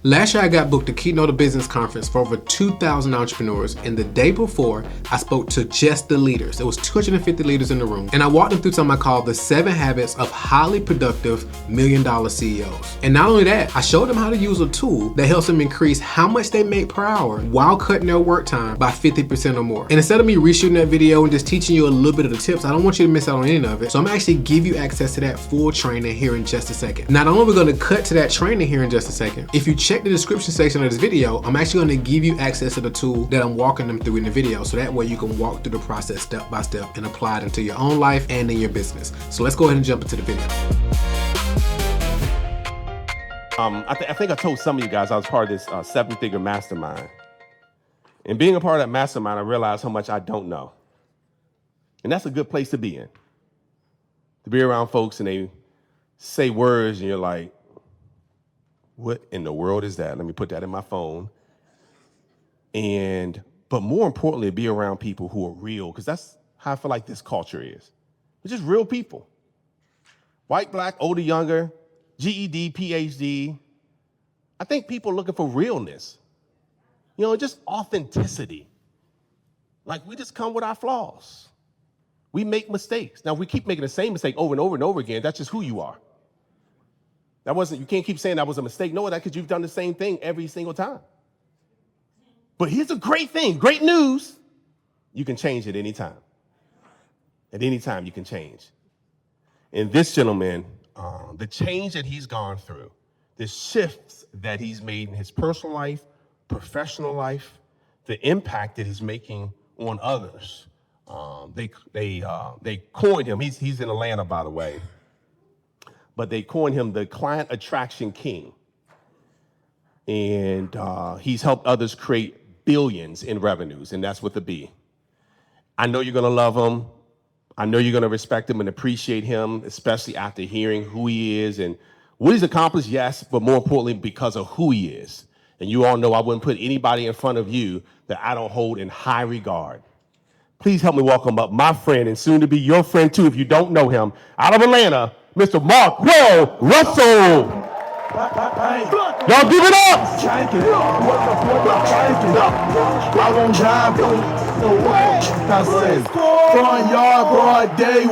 Last year, I got booked a keynoted business conference for over 2,000 entrepreneurs, and the day before, I spoke to just the leaders. There was 250 leaders in the room, and I walked them through something I called the 7 habits of highly productive million-dollar CEOs. And not only that, I showed them how to use a tool that helps them increase how much they make per hour while cutting their work time by 50% or more. And instead of me reshooting that video and just teaching you a little bit of the tips, I don't want you to miss out on any of it. So I'm actually give you access to that full training here in just a second. Not only are we going to cut to that training here in just a second, if you check the description section of this video, I'm actually going to give you access to the tool that I'm walking them through in the video, so that way you can walk through the process step by step and apply it into your own life and in your business. So let's go ahead and jump into the video. I think I told some of you guys I was part of this 7-figure mastermind. And being a part of that mastermind, I realized how much I don't know. And that's a good place to be in. To be around folks and they say words and you're like, what in the world is that? Let me put that in my phone. But more importantly, be around people who are real, because that's how I feel like this culture is. It's just real people. White, black, older, younger, GED, PhD. I think people are looking for realness. Just authenticity. Like, we just come with our flaws. We make mistakes. Now, if we keep making the same mistake over and over and over again, that's just who you are. You can't keep saying that was a mistake. No, that's because you've done the same thing every single time. But here's a great thing, great news. You can change at any time. At any time you can change. And this gentleman, the change that he's gone through, the shifts that he's made in his personal life, professional life, the impact that he's making on others. They coined him, he's in Atlanta, by the way, but they coined him the client attraction king. And he's helped others create billions in revenues, and that's with a B. I know you're gonna love him. I know you're gonna respect him and appreciate him, especially after hearing who he is and what he's accomplished, yes, but more importantly, because of who he is. And you all know I wouldn't put anybody in front of you that I don't hold in high regard. Please help me welcome up my friend and soon to be your friend too, if you don't know him, out of Atlanta, Mr. Marquel Russell. Y'all give it up. I won't drive front yard, broad day.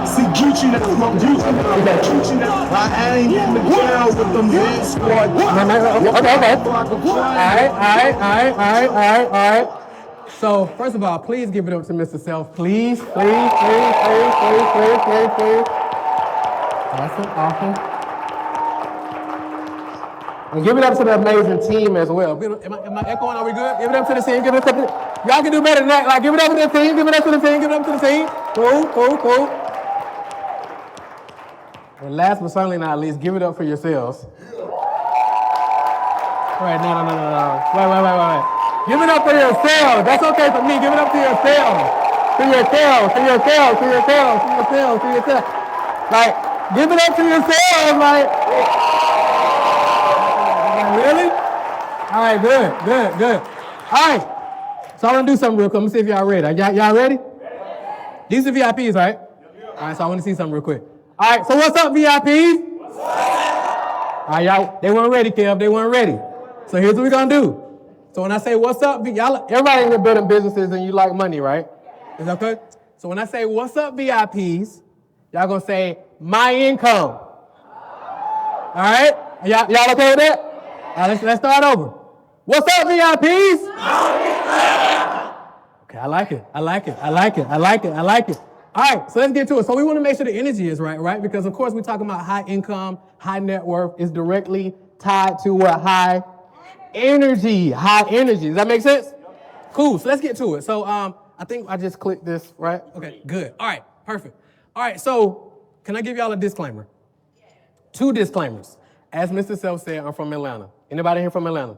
See Gucci, that's from Gucci. I ain't in the jail with them big squad. Okay. All right. So, first of all, please give it up to Mr. Self. Please. Awesome. And give it up to the amazing team as well. Am I echoing? Are we good? Give it up to the team. Y'all can do better than that. Like, give it up to the team. Give it up to the team. Cool. And last but certainly not least, give it up for yourselves. All right, no. Wait. Give it up for yourselves. That's okay for me. Give it up to yourselves. To yourselves. Like, give it up to yourselves. Like, really? All right, good. All right. So I'm going to do something real quick. Let me see if y'all ready. Y'all ready? These are VIPs, right? All right, so I want to see something real quick. All right, so what's up, VIPs? All right, y'all, they weren't ready, Kev. They weren't ready. So here's what we're going to do. So when I say, what's up, y'all, everybody in here building businesses and you like money, right? Is that okay? So when I say, what's up, VIPs, y'all going to say, my income. All right? Y'all okay with that? All right, let's start over. What's up, VIPs? Okay, I like it. All right, so let's get to it. So we want to make sure the energy is right? Because, of course, we're talking about high income, high net worth is directly tied to what? High energy. Does that make sense? Cool, so let's get to it. So I think I just clicked this, right? Okay, good. All right, perfect. All right, so can I give y'all a disclaimer? 2 disclaimers. As Mr. Self said, I'm from Atlanta. Anybody here from Atlanta?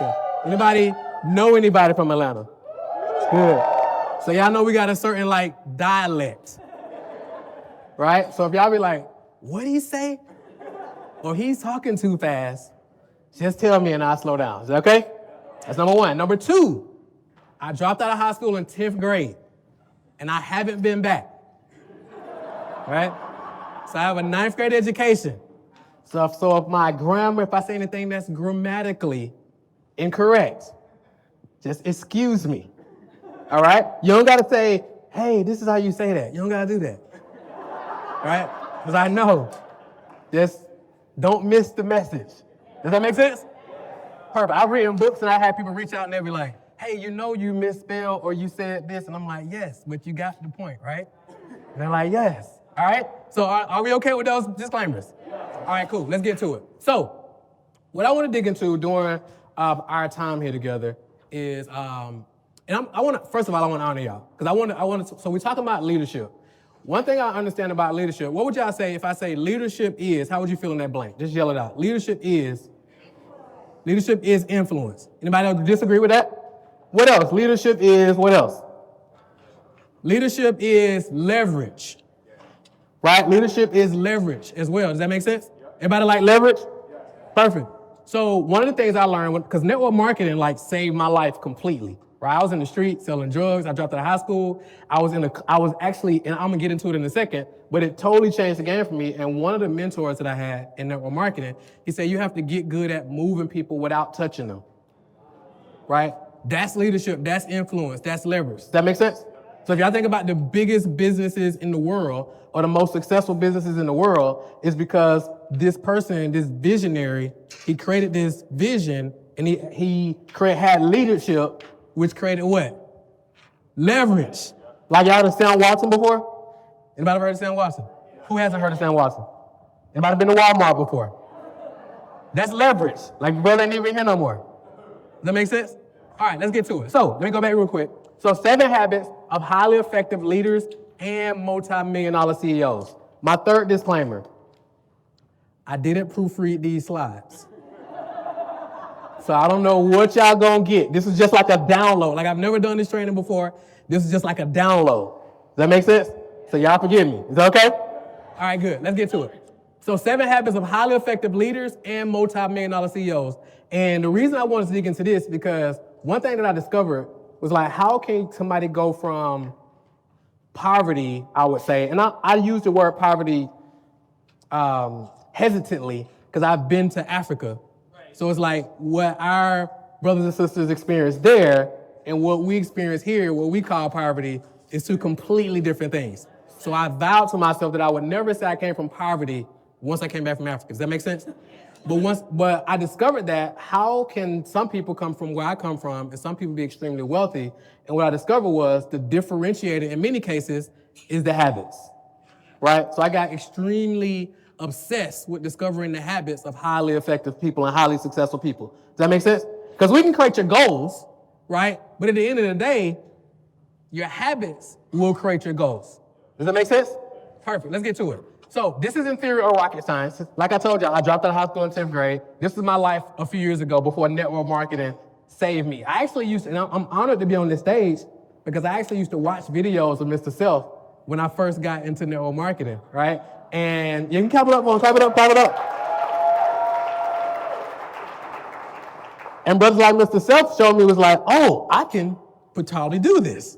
Yeah. Anybody know anybody from Atlanta? Good. So y'all know we got a certain, dialect, right? So if y'all be like, what'd he say? Or he's talking too fast, just tell me and I'll slow down. Is that okay? That's number 1. Number 2, I dropped out of high school in 10th grade, and I haven't been back, right? So I have a 9th grade education. So if my grammar, if I say anything that's grammatically incorrect, just excuse me. All right? You don't gotta say, hey, this is how you say that. You don't gotta do that. All right? Because I know. Just don't miss the message. Does that make sense? Perfect. I've written books and I had people reach out and they'll be like, hey, you know you misspelled or you said this. And I'm like, yes, but you got the point, right? And they're like, yes. All right? So are we okay with those disclaimers? All right, cool. Let's get to it. So what I want to dig into during our time here together is, first of all, I want to honor y'all. Because so we're talking about leadership. One thing I understand about leadership, what would y'all say if I say leadership is, how would you feel in that blank? Just yell it out. Leadership is influence. Anybody else disagree with that? What else? Leadership is what else? Leadership is leverage. Right? Leadership is leverage as well. Does that make sense? Everybody like leverage? Perfect. So one of the things I learned, because network marketing saved my life completely. Right? I was in the street selling drugs. I dropped out of high school. I was actually, and I'm gonna get into it in a second, but it totally changed the game for me. And one of the mentors that I had in network marketing, he said, you have to get good at moving people without touching them. Right? That's leadership, that's influence, that's leverage. Does that make sense? So if y'all think about the biggest businesses in the world or the most successful businesses in the world, is because this person, this visionary, he created this vision and he had leadership, which created what? Leverage. Like y'all heard of Sam Watson before? Anybody ever heard of Sam Watson? Who hasn't heard of Sam Watson? Anybody been to Walmart before? That's leverage. Like brother ain't even here no more. Does that make sense? All right, let's get to it. So let me go back real quick. So 7 habits of highly effective leaders and multi-million-dollar CEOs. My third disclaimer, I didn't proofread these slides. So I don't know what y'all gonna get. This is just like a download. Like I've never done this training before. This is just like a download. Does that make sense? So y'all forgive me. Is that okay? All right, good. Let's get to it. So 7 habits of highly effective leaders and multi-million-dollar CEOs. And the reason I wanted to dig into this because one thing that I discovered was how can somebody go from poverty, I would say, and I use the word poverty hesitantly because I've been to Africa. So it's like what our brothers and sisters experience there and what we experience here, what we call poverty, is 2 completely different things. So I vowed to myself that I would never say I came from poverty once I came back from Africa. Does that make sense? But I discovered that how can some people come from where I come from and some people be extremely wealthy? And what I discovered was the differentiator in many cases is the habits, right? So I got extremely obsessed with discovering the habits of highly effective people and highly successful people. Does that make sense? Because we can create your goals, right? But at the end of the day, your habits will create your goals. Does that make sense? Perfect. Let's get to it. So this isn't theory or rocket science. Like I told y'all, I dropped out of high school in 10th grade. This is my life a few years ago before network marketing saved me. I actually used to, and I'm honored to be on this stage because I actually used to watch videos of Mr. Self when I first got into network marketing, right? And you can clap it up, clap it up, clap it up. And brothers like Mr. Self showed me was like, oh, I can totally do this,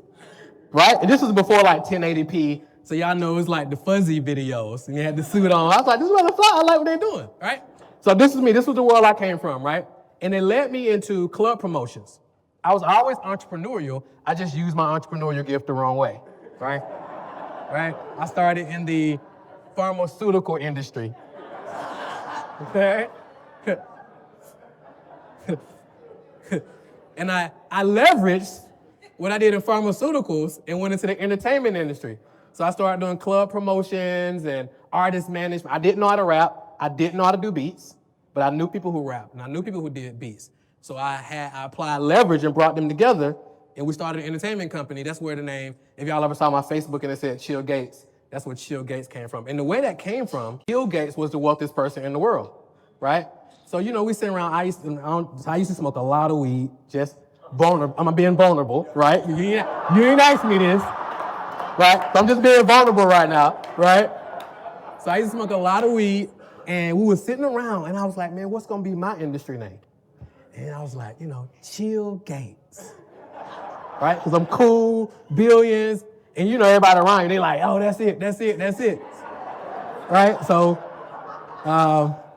right? And this was before 1080p. So y'all know it's like the fuzzy videos and you had the suit on. I was like, this is what I like what they're doing, right? So this is me. This was the world I came from, right? And it led me into club promotions. I was always entrepreneurial. I just used my entrepreneurial gift the wrong way, right? Right? I started in the pharmaceutical industry. Okay? And I leveraged what I did in pharmaceuticals and went into the entertainment industry. So I started doing club promotions and artist management. I didn't know how to rap. I didn't know how to do beats, but I knew people who rapped and I knew people who did beats. So I applied leverage and brought them together and we started an entertainment company. That's where the name, if y'all ever saw my Facebook and it said Chill Gates, that's where Chill Gates came from. And the way that came from, Bill Gates was the wealthiest person in the world, right? So, we sit around, I used to smoke a lot of weed, just vulnerable. I'm being vulnerable, right? You ain't asked me this. Right? So I'm just being vulnerable right now, right? So I used to smoke a lot of weed, and we were sitting around, and I was like, man, what's going to be my industry name? And I was like, Chill Gates, right? Because I'm cool, billions, and everybody around you, they like, oh, that's it, right? So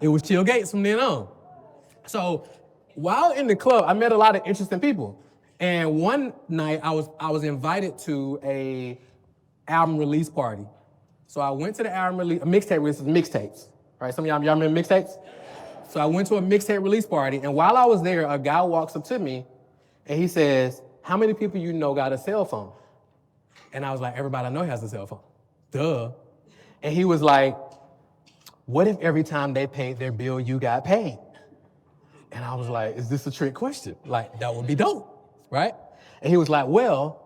It was Chill Gates from then on. So while in the club, I met a lot of interesting people. And one night I was invited to a album release party. So I went to the album release, a mixtape release, mixtapes, right? Some of y'all remember mixtapes? So I went to a mixtape release party, and while I was there, a guy walks up to me, and he says, how many people you know got a cell phone? And I was like, everybody I know has a cell phone. Duh. And he was like, what if every time they paid their bill, you got paid? And I was like, is this a trick question? Like, that would be dope, right? And he was like, well,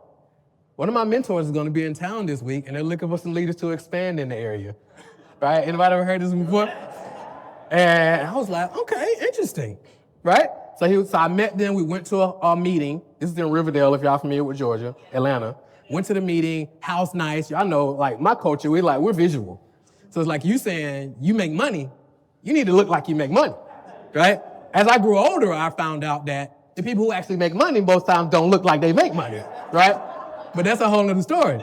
one of my mentors is gonna be in town this week, and they're looking for some leaders to expand in the area, right? Anybody ever heard this before? And I was like, okay, interesting, right? So I met them, we went to a meeting. This is in Riverdale, if y'all familiar with Georgia, Atlanta. Went to the meeting, house nice. Y'all know, like my culture, we're visual. So it's like you saying, you make money, you need to look like you make money, right? As I grew older, I found out that the people who actually make money most times don't look like they make money, right? But that's a whole other story.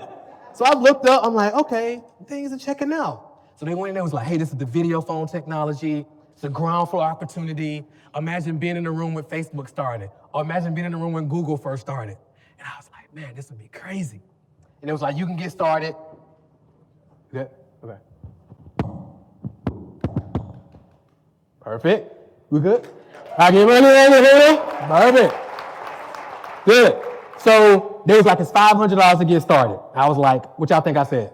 So I looked up, I'm like, okay, things are checking out. So they went in there, was like, hey, this is the video phone technology. It's a ground floor opportunity. Imagine being in the room when Facebook started, or imagine being in the room when Google first started. And I was like, man, this would be crazy. And it was like, you can get started. Good? Okay. Perfect. We good? I get ready. Perfect. Good. So there was like, it's $500 to get started. I was like, what y'all think I said?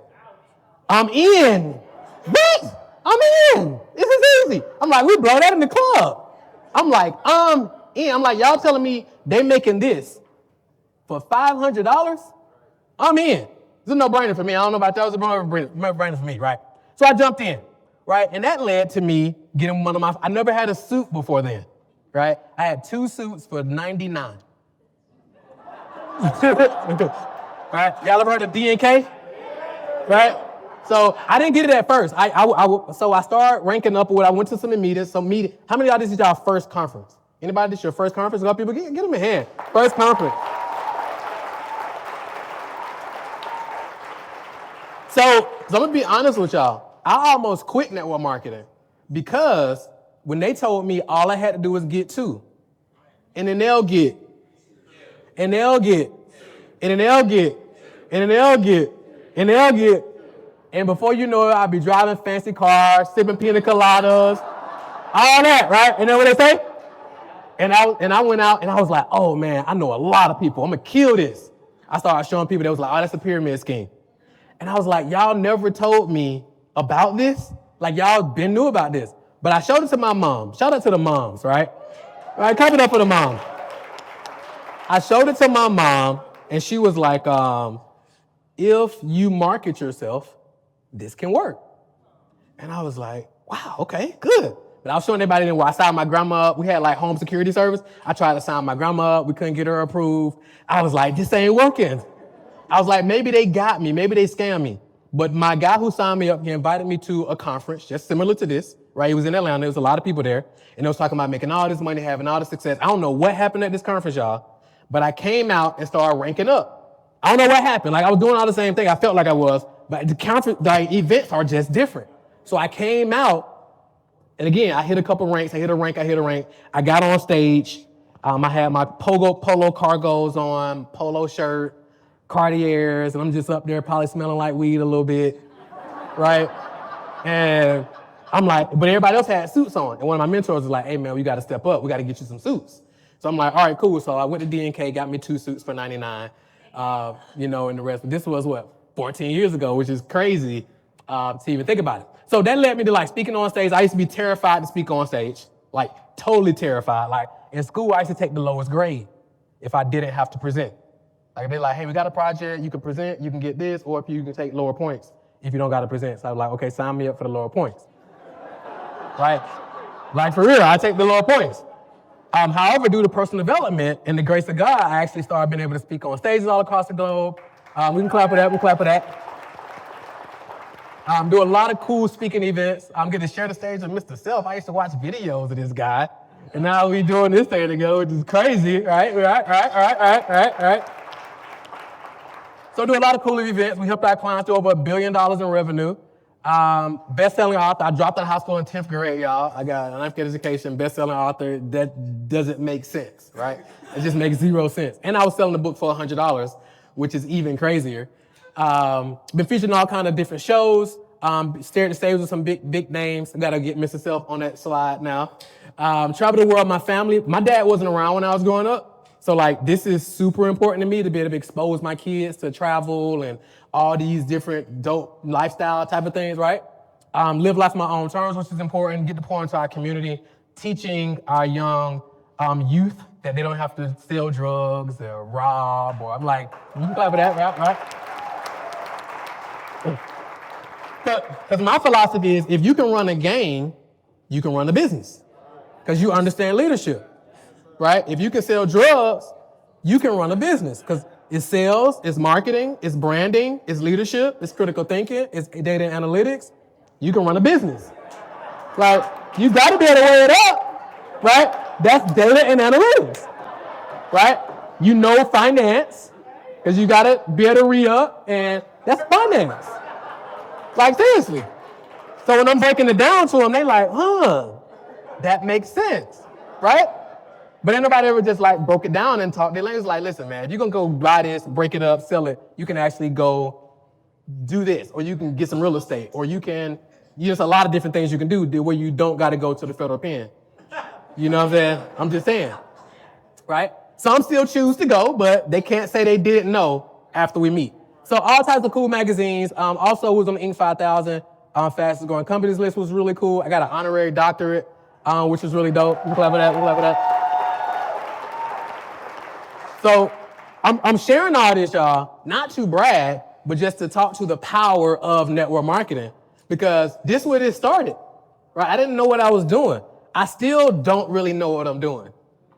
I'm in. Bitch, I'm in. This is easy. I'm like, we blow that in the club. I'm like, I'm in. I'm like, y'all telling me they making this for $500? I'm in. It's a no-brainer for me. I don't know about that. It was a no-brainer for me, right? So I jumped in, right? And that led to me getting one of my, I never had a suit before then, right? I had 2 suits for $99. Right? Y'all ever heard of D&K? Right? So I didn't get it at first. So I started ranking up. I went to some meetings. How many of y'all, this is y'all first conference? Anybody, this your first conference? A lot of people, get them a hand. First conference. So I'm gonna be honest with y'all. I almost quit network marketing because when they told me all I had to do was get 2, and then they'll get, and they'll get, and then they'll get, and then they'll get, and they'll get. And before you know it, I'll be driving fancy cars, sipping pina coladas, all that, right? And then what they say? And I went out and I was like, oh man, I know a lot of people. I'm gonna kill this. I started showing people that was like, oh, that's a pyramid scheme. And I was like, y'all never told me about this? Like y'all been knew about this. But I showed it to my mom. Shout out to the moms, right? Right, clap it up for the mom. I showed it to my mom and she was like, if you market yourself, this can work. And I was like, wow, okay, good. But I was showing everybody where I signed my grandma up. We had like home security service. I tried to sign my grandma up. We couldn't get her approved. I was like, this ain't working. I was like, maybe they got me. Maybe they scammed me. But my guy who signed me up, he invited me to a conference just similar to this, right? He was in Atlanta. There was a lot of people there. And they was talking about making all this money, having all this success. I don't know what happened at this conference, y'all. But I came out and started ranking up. I don't know what happened. Like I was doing all the same thing. I felt like I was. But the events are just different. So I came out, and again, I hit a couple ranks. I hit a rank. I got on stage. I had my polo cargos on, polo shirt, Cartiers, and I'm just up there probably smelling like weed a little bit, right? And I'm like, but everybody else had suits on. And one of my mentors was like, hey man, we got to step up. We got to get you some suits. So I'm like, all right, cool. So I went to D&K, got me 2 suits for $99, and the rest. But this was what? 14 years ago, which is crazy to even think about it. So that led me to like speaking on stage. I used to be terrified to speak on stage, like totally terrified. Like in school, I used to take the lowest grade if I didn't have to present. Like they're like, hey, we got a project, you can present, you can get this, or if you can take lower points if you don't got to present. So I was like, okay, sign me up for the lower points. Right? Like for real, I take the lower points. However, due to personal development and the grace of God, I actually started being able to speak on stages all across the globe. We can clap for that. Do a lot of cool speaking events. I'm getting to share the stage with Mr. Self. I used to watch videos of this guy, and now we doing this thing together, which is crazy, right? So do a lot of cool events. We helped our clients do over $1 billion in revenue. Best-selling author. I dropped out of high school in 10th grade, y'all. I got a 9th grade education, best-selling author. That doesn't make sense, right? It just makes zero sense. And I was selling the book for $100, which is even crazier. Been featured in all kind of different shows. Stared the stage with some big names. I gotta get Mr. Self on that slide now. Travel the world, my family. My dad wasn't around when I was growing up. So like, this is super important to me to be able to expose my kids to travel and all these different dope lifestyle type of things, right? Live life on my own terms, which is important. Get to pour into our community, teaching our young youth that they don't have to sell drugs or rob, or I'm like, you can clap for that, right? Because my philosophy is, if you can run a game, you can run a business. Because you understand leadership, right? If you can sell drugs, you can run a business. Because it's sales, it's marketing, it's branding, it's leadership, it's critical thinking, it's data analytics. You can run a business. Like, you got to be able to weigh it up, right? That's data and analytics, right? You know finance, because you got to be able to re-up, and that's finance. Like, seriously. So when I'm breaking it down to them, they like, that makes sense, right? But ain't nobody ever just like broke it down and talked. Their language like, listen, man, if you're going to go buy this, break it up, sell it, you can actually go do this, or you can get some real estate, or you can, there's a lot of different things you can do where you don't got to go to the federal pen. You know what I'm saying? I'm just saying, right? Some still choose to go, but they can't say they didn't know after we meet. So all types of cool magazines. Also was on the Inc. 5000 fastest growing companies list, was really cool. I got an honorary doctorate, which was really dope. We're glad for that. We're glad for that. So I'm sharing all this, y'all, not to brag, but just to talk to the power of network marketing, because this is where this started, right? I didn't know what I was doing. I still don't really know what I'm doing,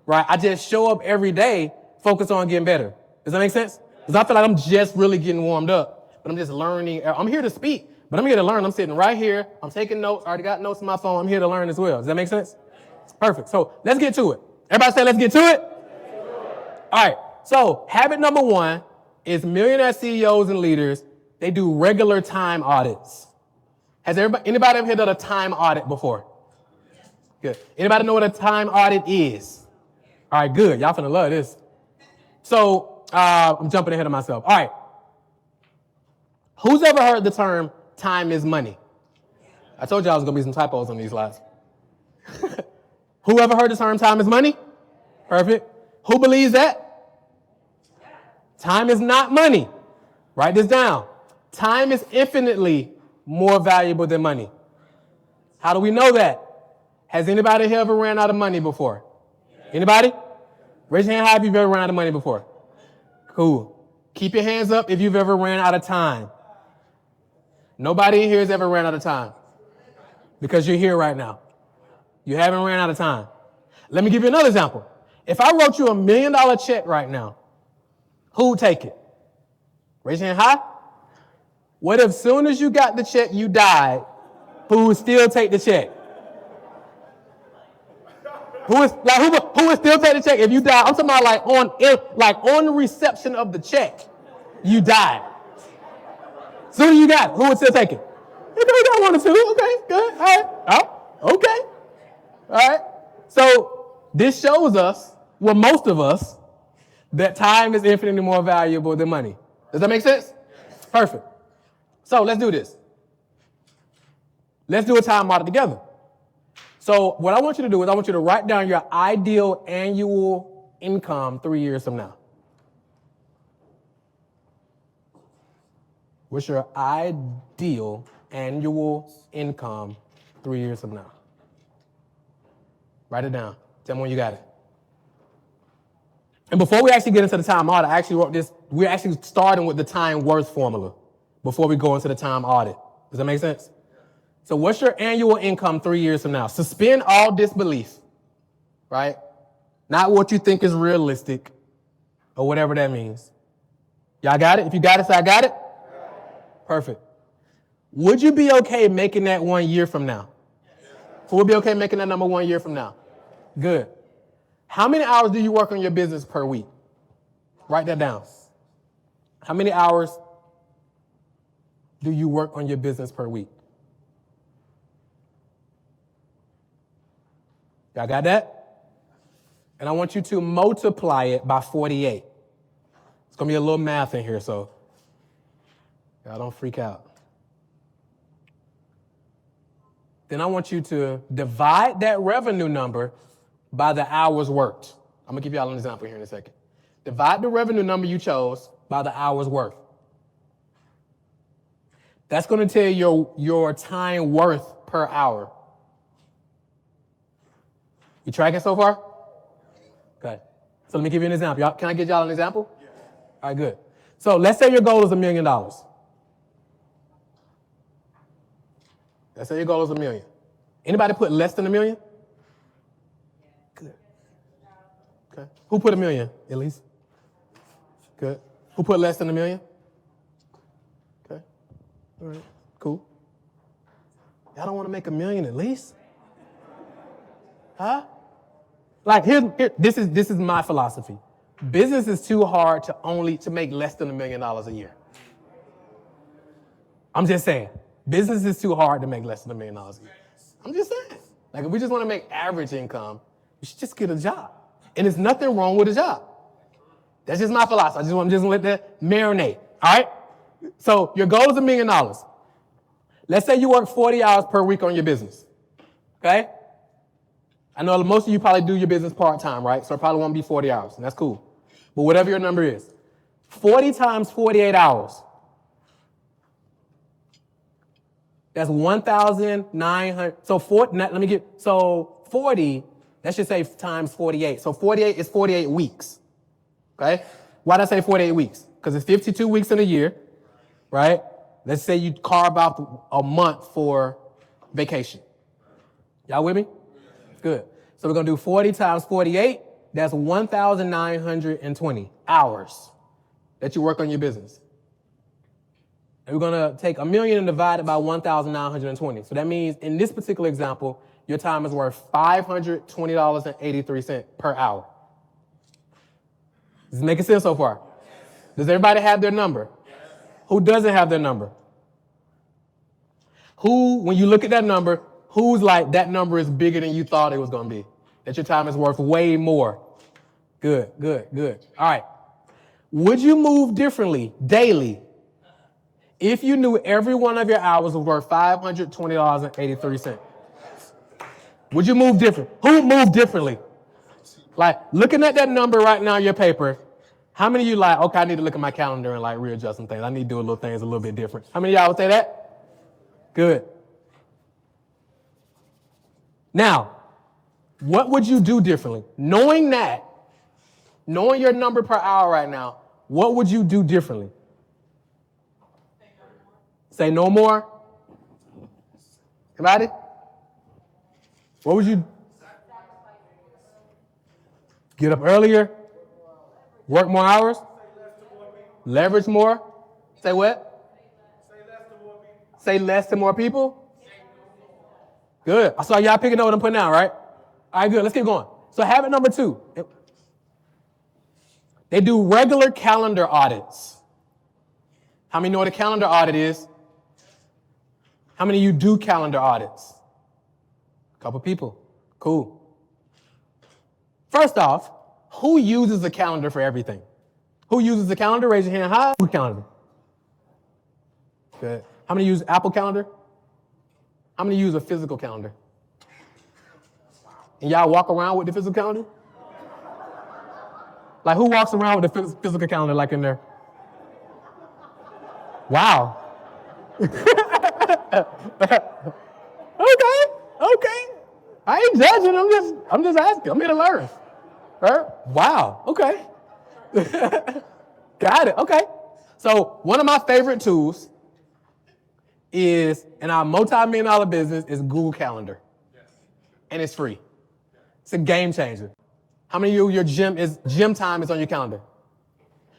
right? I just show up every day, focus on getting better. Does that make sense? Because I feel like I'm just really getting warmed up, but I'm just learning. I'm here to speak, but I'm here to learn. I'm sitting right here. I'm taking notes. I already got notes on my phone. I'm here to learn as well. Does that make sense? Perfect. So let's get to it. Everybody say, let's get to it. All right. So habit number 1 is millionaire CEOs and leaders. They do regular time audits. Has anybody ever done a time audit before? Good. Anybody know what a time audit is? All right, good. Y'all finna love this. So I'm jumping ahead of myself. All right. Who's ever heard the term time is money? I told you I was going to be some typos on these slides. Who ever heard the term time is money? Perfect. Who believes that? Time is not money. Write this down. Time is infinitely more valuable than money. How do we know that? Has anybody here ever ran out of money before? Anybody? Raise your hand high if you've ever ran out of money before. Cool. Keep your hands up if you've ever ran out of time. Nobody in here has ever ran out of time, because you're here right now. You haven't ran out of time. Let me give you another example. If I wrote you $1 million check right now, who would take it? Raise your hand high. What if as soon as you got the check, you died? Who would still take the check? Who would still take the check if you died? I'm talking about on the reception of the check, you died. Soon as you got it, who would still take it? Okay, we got 1 or 2. Okay, good. All right. Oh, okay. All right. So this shows us, well, most of us, that time is infinitely more valuable than money. Does that make sense? Perfect. So let's do this. Let's do a time audit together. So what I want you to do is I want you to write down your ideal annual income 3 years from now. What's your ideal annual income 3 years from now? Write it down. Tell me when you got it. And before we actually get into the time audit, I actually wrote this. We're actually starting with the time worth formula before we go into the time audit. Does that make sense? So what's your annual income 3 years from now? Suspend all disbelief, right? Not what you think is realistic or whatever that means. Y'all got it? If you got it, say I got it. Perfect. Would you be okay making that 1 year from now? Who would be okay making that number 1 year from now? Good. How many hours do you work on your business per week? Write that down. How many hours do you work on your business per week? Y'all got that? And I want you to multiply it by 48. It's going to be a little math in here, so y'all don't freak out. Then I want you to divide that revenue number by the hours worked. I'm going to give y'all an example here in a second. Divide the revenue number you chose by the hours worked. That's going to tell you your time worth per hour. You tracking so far? Okay. So let me give you an example. Y'all, can I get y'all an example? Yeah. All right, good. So let's say your goal is $1 million. Let's say your goal is $1 million. Anybody put less than $1 million? Good. Okay. Who put $1 million, at least? Good. Who put less than $1 million? Okay. All right. Cool. Y'all don't want to make $1 million at least? Huh? Like here, this is my philosophy. Business is too hard to make less than $1 million a year. I'm just saying, business is too hard to make less than $1 million a year. I'm just saying. Like if we just want to make average income, you should just get a job. And there's nothing wrong with a job. That's just my philosophy. I just want to let that marinate. All right? So your goal is $1 million. Let's say you work 40 hours per week on your business. Okay? I know most of you probably do your business part-time, right? So it probably won't be 40 hours, and that's cool. But whatever your number is, 40 times 48 hours, that's 1,900. So 40, that should say times 48. So 48 is 48 weeks, okay? Why did I say 48 weeks? Because it's 52 weeks in a year, right? Let's say you carve out a month for vacation. Y'all with me? Good. So we're going to do 40 times 48. That's 1,920 hours that you work on your business. And we're going to take $1 million and divide it by 1,920. So that means in this particular example, your time is worth $520.83 per hour. Does it make sense so far? Does everybody have their number? Who doesn't have their number? Who, when you look at that number, who's like, that number is bigger than you thought it was going to be? That your time is worth way more. Good, good, good. All right. Would you move differently daily if you knew every one of your hours was worth $520.83? Would you move different? Who would move differently? Like, looking at that number right now in your paper, how many of you like, okay, I need to look at my calendar and like readjust some things. I need to do a little things a little bit different. How many of y'all would say that? Good. Now, what would you do differently? Knowing your number per hour right now, what would you do differently? Say no more. Anybody? What would you? Get up earlier? Work more hours? Leverage more? Say what? Say less to more people? Good. I saw y'all picking up what I'm putting down, right? All right, good. Let's keep going. So habit number 2. They do regular calendar audits. How many know what a calendar audit is? How many of you do calendar audits? A couple people. Cool. First off, who uses a calendar for everything? Who uses a calendar? Raise your hand high. Who calendar? Good. How many use Apple Calendar? How many use a physical calendar? And y'all walk around with the physical calendar? Like who walks around with the physical calendar like in there? Wow. Okay. I ain't judging. I'm just asking. I'm here to learn. Right? Wow. Okay. Got it. Okay. So one of my favorite tools is in our multi-million-dollar business is Google Calendar. And it's free. It's a game changer. How many of you, your gym time is on your calendar?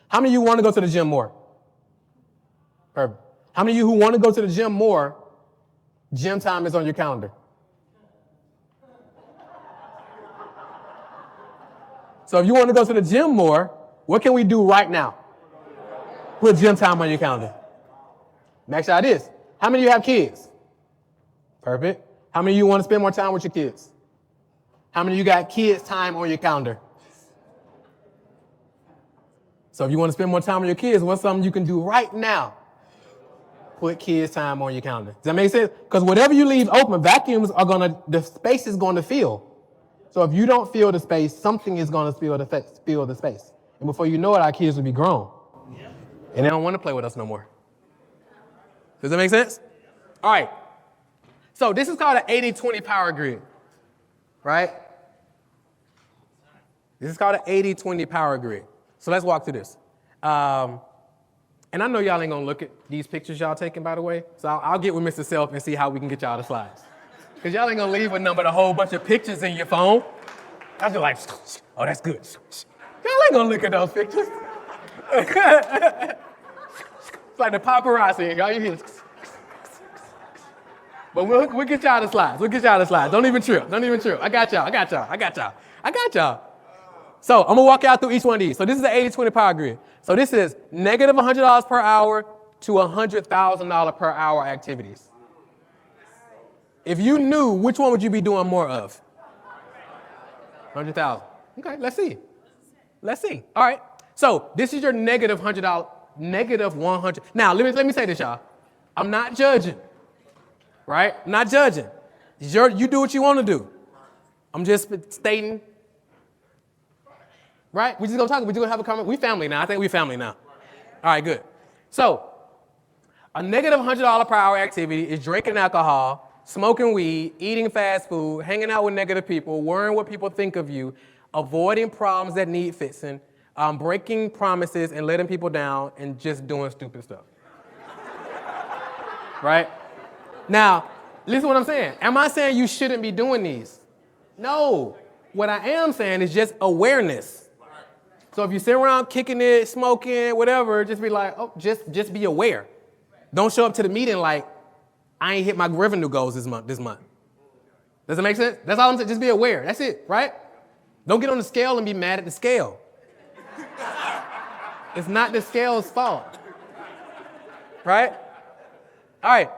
How many of you want to go to the gym more? Perfect. How many of you who want to go to the gym more, gym time is on your calendar? So if you want to go to the gym more, what can we do right now? Put gym time on your calendar. Next shot is, how many of you have kids? Perfect. How many of you want to spend more time with your kids? How many of you got kids' time on your calendar? So if you want to spend more time with your kids, what's something you can do right now? Put kids' time on your calendar. Does that make sense? Because whatever you leave open, the space is going to fill. So if you don't fill the space, something is going to fill the space. And before you know it, our kids will be grown. And they don't want to play with us no more. Does that make sense? All right. So this is called an 80-20 power grid, right? This is called an 80-20 power grid. So let's walk through this. And I know y'all ain't gonna look at these pictures y'all taking, by the way. So I'll get with Mr. Self and see how we can get y'all the slides. Because y'all ain't gonna leave with a whole bunch of pictures in your phone. I just like, oh, that's good. Y'all ain't gonna look at those pictures. It's like the paparazzi. Y'all hear this. But we'll get y'all the slides. Don't even trip. I got y'all. So I'm gonna walk y'all through each one of these. So this is the 80-20 power grid. So this is negative $100 per hour to $100,000 per hour activities. If you knew, which one would you be doing more of? 100,000. Okay, let's see. All right. So this is your negative $100, negative 100. Now let me say this, y'all. I'm not judging. Right? I'm not judging. You do what you want to do. I'm just stating. Right? We're just gonna have a comment. We family now. I think we family now. All right, good. So a negative $100 per hour activity is drinking alcohol, smoking weed, eating fast food, hanging out with negative people, worrying what people think of you, avoiding problems that need fixing, breaking promises and letting people down, and just doing stupid stuff. Right? Now, listen to what I'm saying. Am I saying you shouldn't be doing these? No. What I am saying is just awareness. So if you sit around kicking it, smoking, whatever, just be like, oh, just be aware. Don't show up to the meeting like, I ain't hit my revenue goals this month. Does that make sense? That's all I'm saying. Just be aware. That's it, right? Don't get on the scale and be mad at the scale. It's not the scale's fault. Right? All right.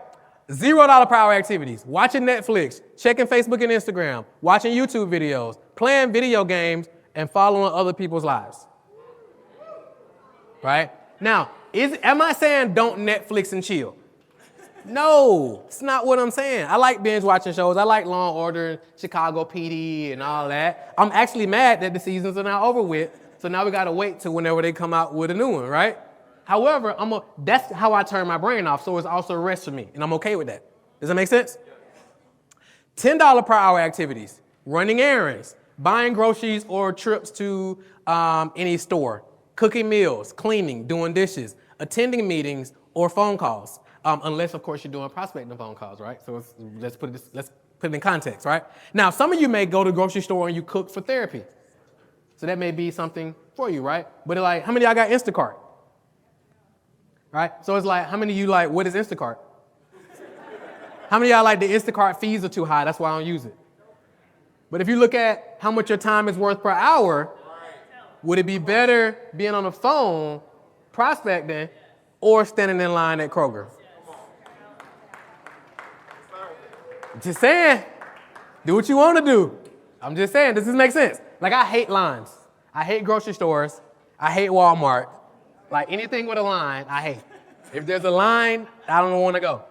$0 per hour activities. Watching Netflix, checking Facebook and Instagram, watching YouTube videos, playing video games, and following other people's lives. Right? Now, am I saying don't Netflix and chill? No, it's not what I'm saying. I like binge watching shows. I like Law & Order, Chicago PD, and all that. I'm actually mad that the seasons are now over with, so now we gotta wait till whenever they come out with a new one, right? However, that's how I turn my brain off, so it's also a rest for me, and I'm okay with that. Does that make sense? $10 per hour activities, running errands, buying groceries or trips to any store, cooking meals, cleaning, doing dishes, attending meetings or phone calls, unless, of course, you're doing prospecting phone calls, right? So let's put it in context, right? Now, some of you may go to the grocery store and you cook for therapy. So that may be something for you, right? But like, how many of y'all got Instacart? Right? So it's like, how many of you like, what is Instacart? How many of y'all like the Instacart fees are too high, that's why I don't use it? But if you look at how much your time is worth per hour, would it be better being on the phone, prospecting, or standing in line at Kroger? Just saying, do what you want to do. I'm just saying, does this make sense? Like, I hate lines. I hate grocery stores. I hate Walmart. Like, anything with a line, I hate. If there's a line, I don't want to go.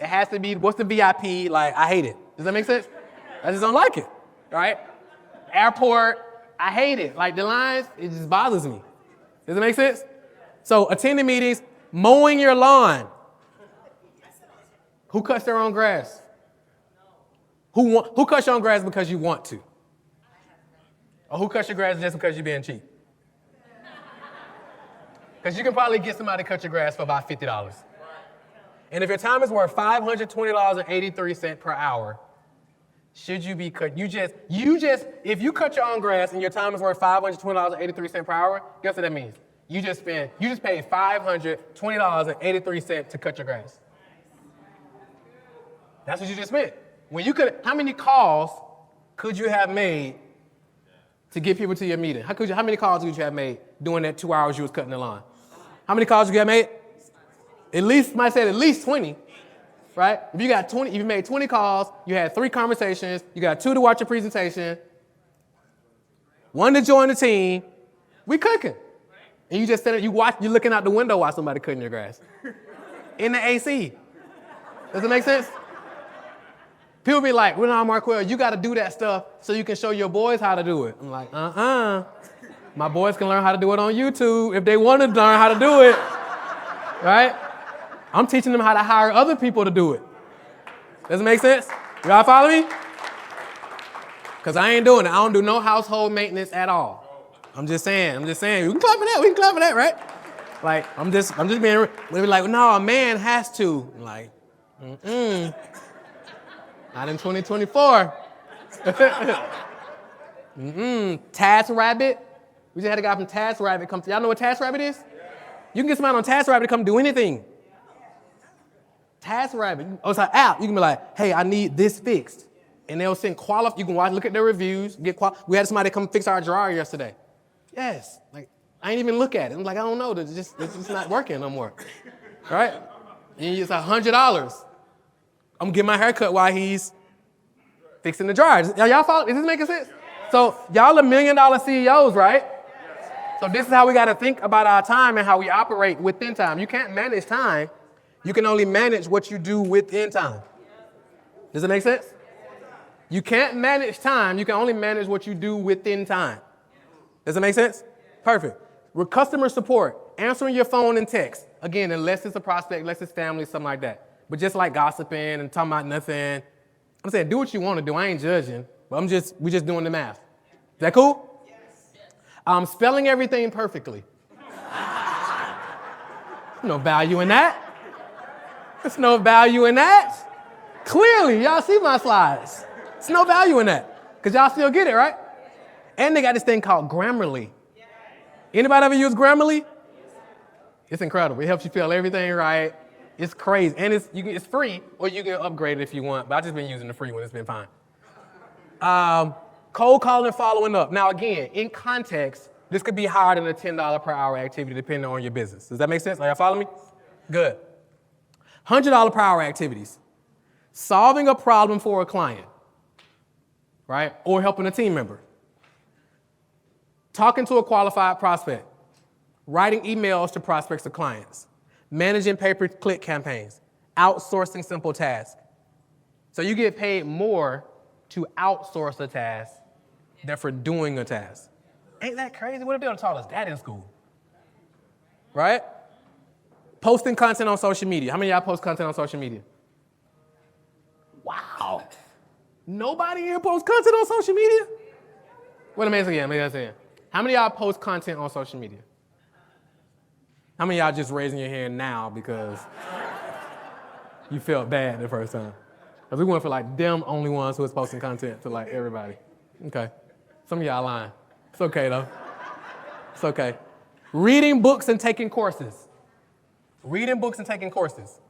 It has to be, what's the VIP? Like, I hate it. Does that make sense? I just don't like it, right? Airport, I hate it. Like, the lines, it just bothers me. Does it make sense? So, attending meetings, mowing your lawn. Who cuts their own grass? Who cuts your own grass because you want to? Or who cuts your grass just because you're being cheap? Because you can probably get somebody to cut your grass for about $50. And if your time is worth $520.83 per hour, should you be cut? If you cut your own grass and your time is worth $520.83 per hour, guess what that means? You just paid $520.83 to cut your grass. That's what you just spent. How many calls could you have made to get people to your meeting? How many calls could you have made during that 2 hours you was cutting the lawn? How many calls you have made? At least 20, right? If you made 20 calls, you had 3 conversations, you got 2 to watch your presentation, wanted to join the team, we cooking. And you just sit there, you're looking out the window while somebody cutting your grass. In the AC. Does it make sense? People be like, well, no, Marquel, you got to do that stuff so you can show your boys how to do it. I'm like, My boys can learn how to do it on YouTube if they want to learn how to do it, right? I'm teaching them how to hire other people to do it. Does it make sense? Y'all follow me? Because I ain't doing it. I don't do no household maintenance at all. I'm just saying. We can clap for that, right? Like, I'm just being, we like, no, a man has to. I'm like, not in 2024. TaskRabbit. We just had a guy from TaskRabbit come. Y'all know what TaskRabbit is? You can get somebody on TaskRabbit to come do anything. TaskRabbit. Oh, it's an app. You can be like, hey, I need this fixed. And they'll send you can look at their reviews, we had somebody come fix our dryer yesterday. Yes. Like, I ain't even look at it. I'm like, I don't know. It's just not working no more. Right? And it's $100. I'm gonna get my hair cut while he's fixing the dryer. Y'all follow? Is this making sense? So y'all are $1 million CEOs, right? So this is how we got to think about our time and how we operate within time. You can't manage time. You can only manage what you do within time. Does it make sense? You can't manage time. You can only manage what you do within time. Does it make sense? Perfect. With customer support, answering your phone and text. Again, unless it's a prospect, unless it's family, something like that. But just like gossiping and talking about nothing. I'm saying do what you want to do. I ain't judging. But we just doing the math. Is that cool? Yes. Spelling everything perfectly. No value in that. There's no value in that. Clearly, y'all see my slides. There's no value in that. Because y'all still get it, right? And they got this thing called Grammarly. Anybody ever use Grammarly? It's incredible. It helps you spell everything right. It's crazy. And it's free, or you can upgrade it if you want. But I've just been using the free one. It's been fine. Cold calling and following up. Now, again, in context, this could be higher than a $10 per hour activity depending on your business. Does that make sense? Are y'all following me? Good. $100 per hour activities. Solving a problem for a client, right? Or helping a team member. Talking to a qualified prospect. Writing emails to prospects or clients. Managing pay-per-click campaigns. Outsourcing simple tasks. So you get paid more to outsource a task than for doing a task. Ain't that crazy? What if they would have taught us that in school? Right? Posting content on social media. How many of y'all post content on social media? Wow. Nobody here posts content on social media? Wait a minute again. How many of y'all post content on social media? How many of y'all just raising your hand now because you felt bad the first time? Because we went for like them only ones who was posting content to like everybody. Okay. Some of y'all lying. It's okay though. It's okay. Reading books and taking courses. Reading books and taking courses,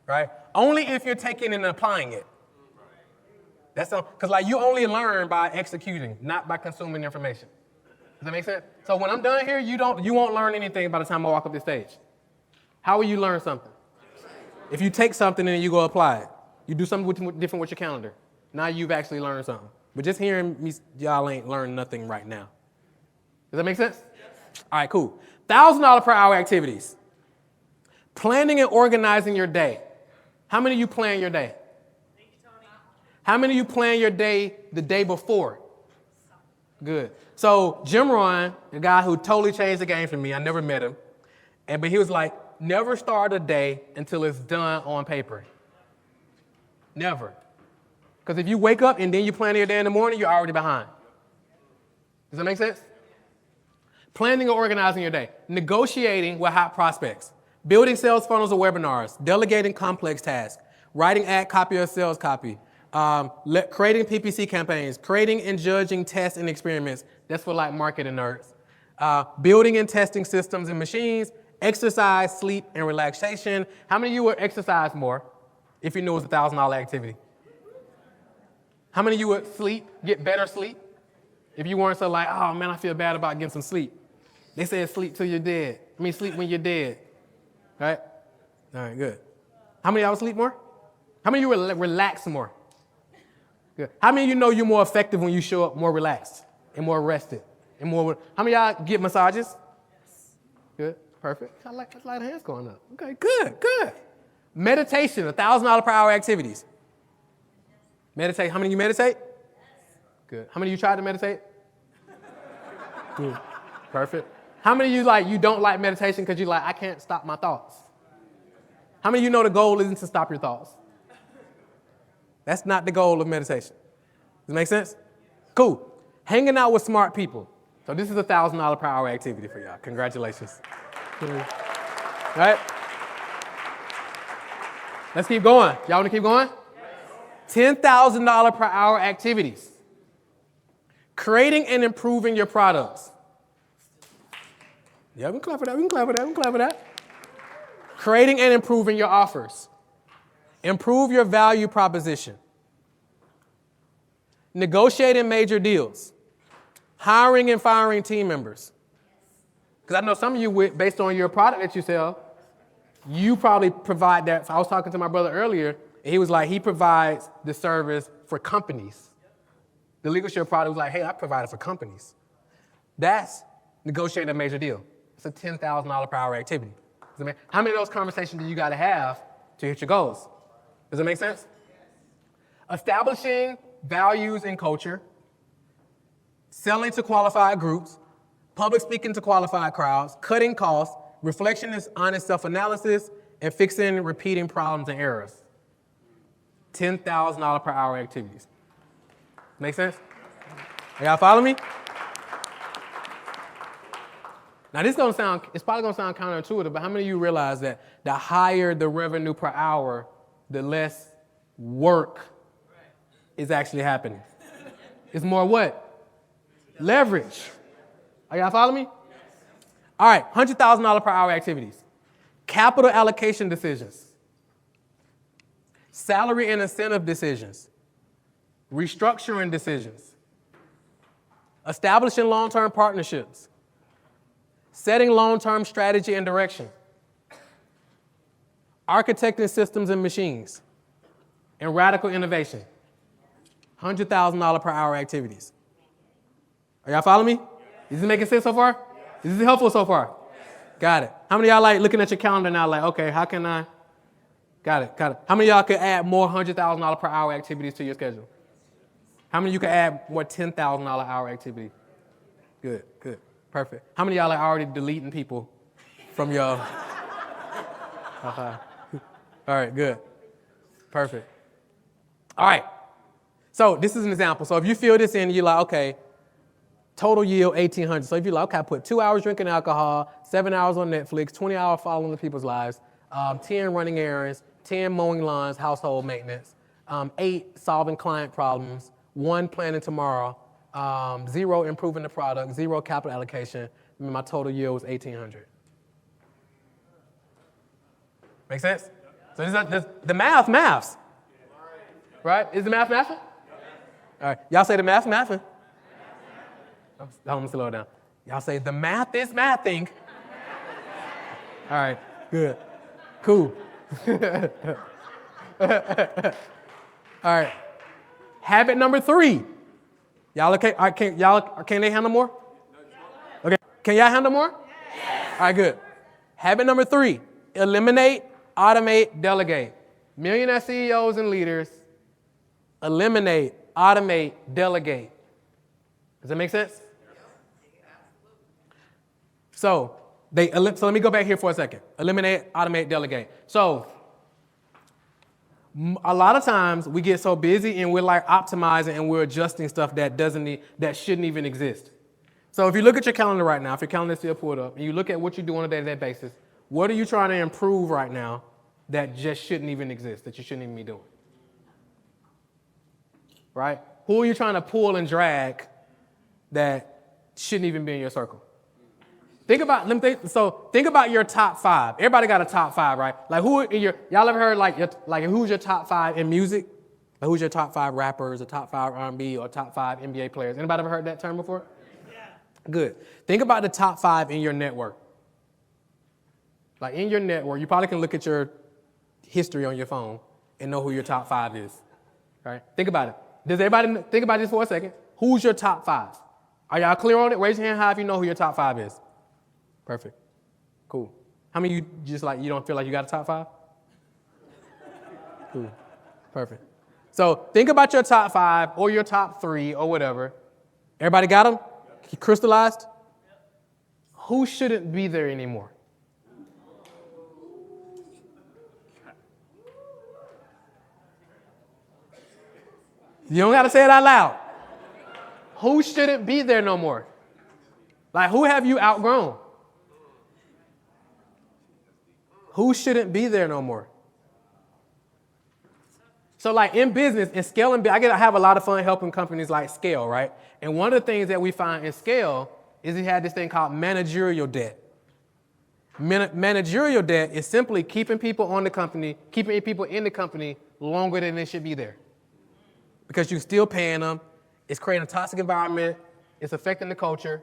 right? Only if you're taking and applying it. That's because like you only learn by executing, not by consuming information. Does that make sense? So when I'm done here, you won't learn anything by the time I walk up the stage. How will you learn something? If you take something and you go apply it, you do something different with your calendar. Now you've actually learned something. But just hearing me, y'all ain't learned nothing right now. Does that make sense? Yes. All right, cool. $1,000 per hour activities. Planning and organizing your day. How many of you plan your day? Thank you, Tony. How many of you plan your day the day before? Good. So Jim Rohn, the guy who totally changed the game for me, I never met him, but he was like, never start a day until it's done on paper. Never. Because if you wake up and then you plan your day in the morning, you're already behind. Does that make sense? Planning or organizing your day. Negotiating with hot prospects. Building sales funnels or webinars. Delegating complex tasks. Writing ad copy or sales copy. Creating PPC campaigns. Creating and judging tests and experiments. That's for like marketing nerds. Building and testing systems and machines. Exercise, sleep, and relaxation. How many of you would exercise more if you knew it was a $1,000 activity? How many of you would get better sleep? If you weren't so like, oh man, I feel bad about getting some sleep. They said sleep till you're dead. Sleep when you're dead. Right? All right, good. How many of y'all sleep more? How many of you relax more? Good. How many of you know you're more effective when you show up more relaxed and more rested? And more. How many of y'all get massages? Good, perfect. I like the hands going up. Okay, good. Meditation, $1,000 per hour activities. Meditate. How many of you meditate? Good. How many of you tried to meditate? Good. Perfect. How many of you don't like meditation because I can't stop my thoughts? How many of you know the goal isn't to stop your thoughts? That's not the goal of meditation. Does it make sense? Cool. Hanging out with smart people. So this is a $1,000 per hour activity for y'all. Congratulations. All right? Let's keep going. Y'all want to keep going? $10,000 per hour activities. Creating and improving your products. Yeah, we can clap for that. Creating and improving your offers. Improve your value proposition. Negotiating major deals. Hiring and firing team members. Because I know some of you, based on your product that you sell, you probably provide that. I was talking to my brother earlier, and he was like, he provides the service for companies. The leadership product was like, hey, I provide it for companies. That's negotiating a major deal. It's a $10,000 per hour activity. How many of those conversations do you got to have to hit your goals? Does it make sense? Establishing values and culture. Selling to qualified groups. Public speaking to qualified crowds. Cutting costs. Reflection is honest self-analysis. And fixing and repeating problems and errors. $10,000 per hour activities. Make sense? Y'all follow me? Now it's probably gonna sound counterintuitive, but how many of you realize that the higher the revenue per hour, the less work is actually happening? It's more what? Leverage. Are y'all follow me? All right, $100,000 per hour activities. Capital allocation decisions. Salary and incentive decisions. Restructuring decisions. Establishing long-term partnerships. Setting long-term strategy and direction. Architecting systems and machines. And radical innovation. $100,000 per hour activities. Are y'all following me? Is this making sense so far? Is this helpful so far? Got it. How many of y'all looking at your calendar now okay, how can I? Got it. How many of y'all could add more $100,000 per hour activities to your schedule? How many of you could add more $10,000 hour activity? Good. Perfect. How many of y'all are already deleting people from your... All right, good. Perfect. All right. So this is an example. So if you fill this in, you're like, okay, total yield 1,800. So if you're like, okay, I put 2 hours drinking alcohol, 7 hours on Netflix, 20 hours following the people's lives, 10 running errands, 10 mowing lawns, household maintenance, 8 solving client problems, 1 planning tomorrow, 0 improving the product, 0 capital allocation. My total yield was 1,800. Make sense? So the maths. Right? Is the math mathing? All right. Y'all say the math's mathing. Let me slow it down. Y'all say the math is mathing. All right. Good. Cool. All right. Habit number 3. Y'all okay? All right, can they handle more? Okay. Can y'all handle more? Yes. All right, good. Habit number 3. Eliminate, automate, delegate. Millionaire CEOs and leaders eliminate, automate, delegate. Does that make sense? So let me go back here for a second. Eliminate, automate, delegate. So a lot of times we get so busy and we're optimizing and we're adjusting stuff that shouldn't even exist. So if you look at your calendar right now, if your calendar is still pulled up, and you look at what you do on a day-to-day basis, what are you trying to improve right now that just shouldn't even exist, that you shouldn't even be doing? Right? Who are you trying to pull and drag that shouldn't even be in your circle? Think about your top 5. Everybody got a top 5, right? Y'all ever heard who's your top 5 in music? Who's your top 5 rappers, or top 5 R&B, or top 5 NBA players? Anybody ever heard that term before? Yeah. Good. Think about the top 5 in your network. In your network, you probably can look at your history on your phone and know who your top 5 is. Right? Think about it. Does everybody think about this for a second? Who's your top 5? Are y'all clear on it? Raise your hand high if you know who your top 5 is. Perfect. Cool. How many of you just like, you don't feel like you got a top 5? Cool. Perfect. So think about your top 5 or your top 3 or whatever. Everybody got them? Crystallized? Who shouldn't be there anymore? You don't got to say it out loud. Who shouldn't be there no more? Like, who have you outgrown? Who shouldn't be there no more? So, like, in business, in scaling, I have a lot of fun helping companies like scale, right? And one of the things that we find in scale is you had this thing called managerial debt. Managerial debt is simply keeping people on the company, keeping people in the company longer than they should be there. Because you're still paying them, it's creating a toxic environment, it's affecting the culture.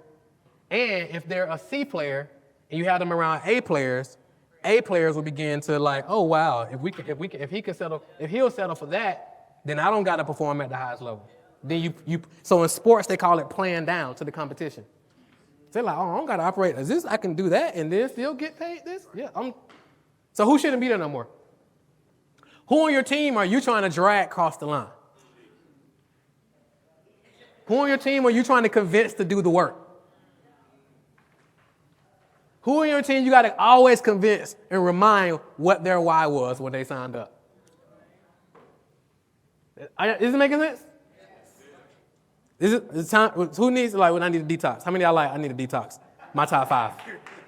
And if they're a C player and you have them around A players will begin to like, oh wow, if he'll settle for that, then I don't got to perform at the highest level. Then so in sports they call it playing down to the competition. They're like, oh, I don't got to operate as this. I can do that and then still get paid this. Yeah. So who shouldn't be there no more? Who on your team are you trying to drag across the line? Who on your team are you trying to convince to do the work? Who on your team you got to always convince and remind what their why was when they signed up? Is it making sense? Is it time? Who needs, like, when I need a detox? How many of y'all like, I need a detox? My top 5.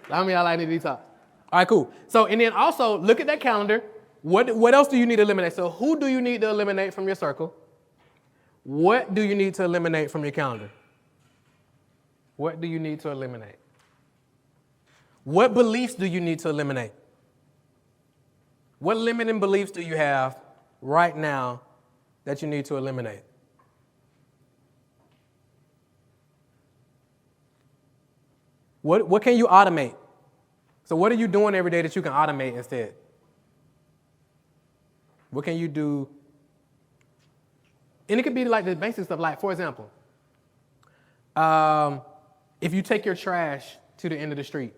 How many of y'all like, I need a detox? All right, cool. So, and then also look at that calendar. What else do you need to eliminate? So who do you need to eliminate from your circle? What do you need to eliminate from your calendar? What do you need to eliminate? What beliefs do you need to eliminate? What limiting beliefs do you have right now that you need to eliminate? What can you automate? So what are you doing every day that you can automate instead? What can you do? And it could be like the basic stuff, like, for example, if you take your trash to the end of the street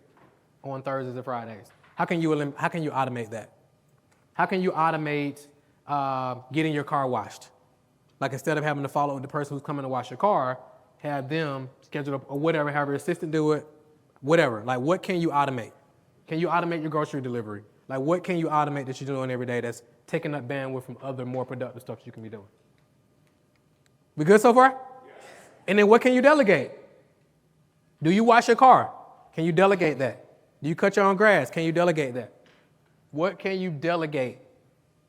on Thursdays and Fridays, how can you automate that? How can you automate getting your car washed? Like, instead of having to follow the person who's coming to wash your car, have them schedule or whatever, have your assistant do it, whatever. Like, what can you automate? Can you automate your grocery delivery? Like, what can you automate that you're doing every day that's taking up bandwidth from other more productive stuff you can be doing? We good so far? Yes. And then what can you delegate? Do you wash your car? Can you delegate that? Do you cut your own grass? Can you delegate that? What can you delegate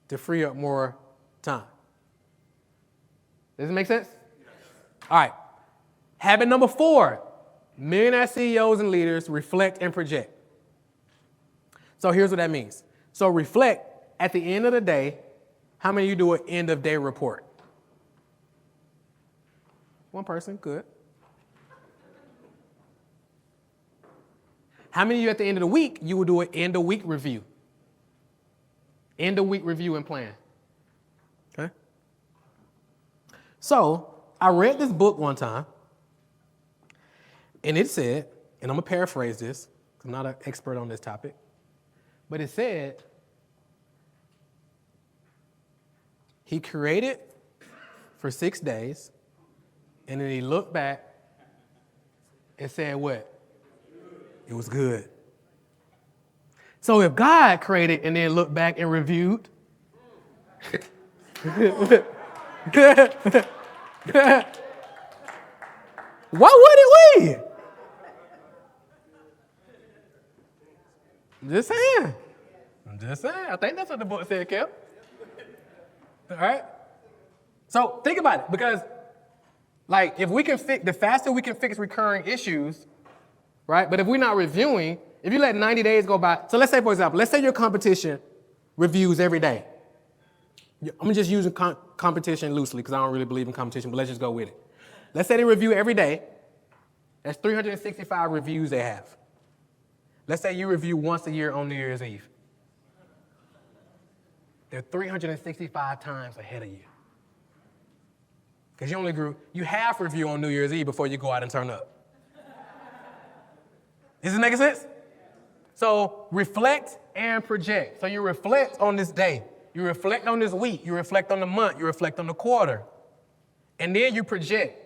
to free up more time? Does it make sense? Yes. All right. Habit number 4, millionaire CEOs and leaders reflect and project. So here's what that means. So reflect, at the end of the day, how many of you do an end of day report? One person, good. How many of you at the end of the week, you will do an end of week review? End of week review and plan. Okay? So I read this book one time, and it said, and I'm going to paraphrase this, I'm not an expert on this topic, but it said, he created for 6 days, and then he looked back and said what? It was good. So if God created and then looked back and reviewed, why wouldn't we? I'm just saying. I think that's what the book said, Kev. All right? So think about it, because like, if we can the faster we can fix recurring issues, right? But if we're not reviewing, if you let 90 days go by, so let's say, for example, let's say your competition reviews every day. I'm just using competition loosely because I don't really believe in competition, but let's just go with it. Let's say they review every day. That's 365 reviews they have. Let's say you review once a year on New Year's Eve. They're 365 times ahead of you. Because you half review on New Year's Eve before you go out and turn up. Is this making sense? So reflect and project. So you reflect on this day. You reflect on this week. You reflect on the month. You reflect on the quarter. And then you project.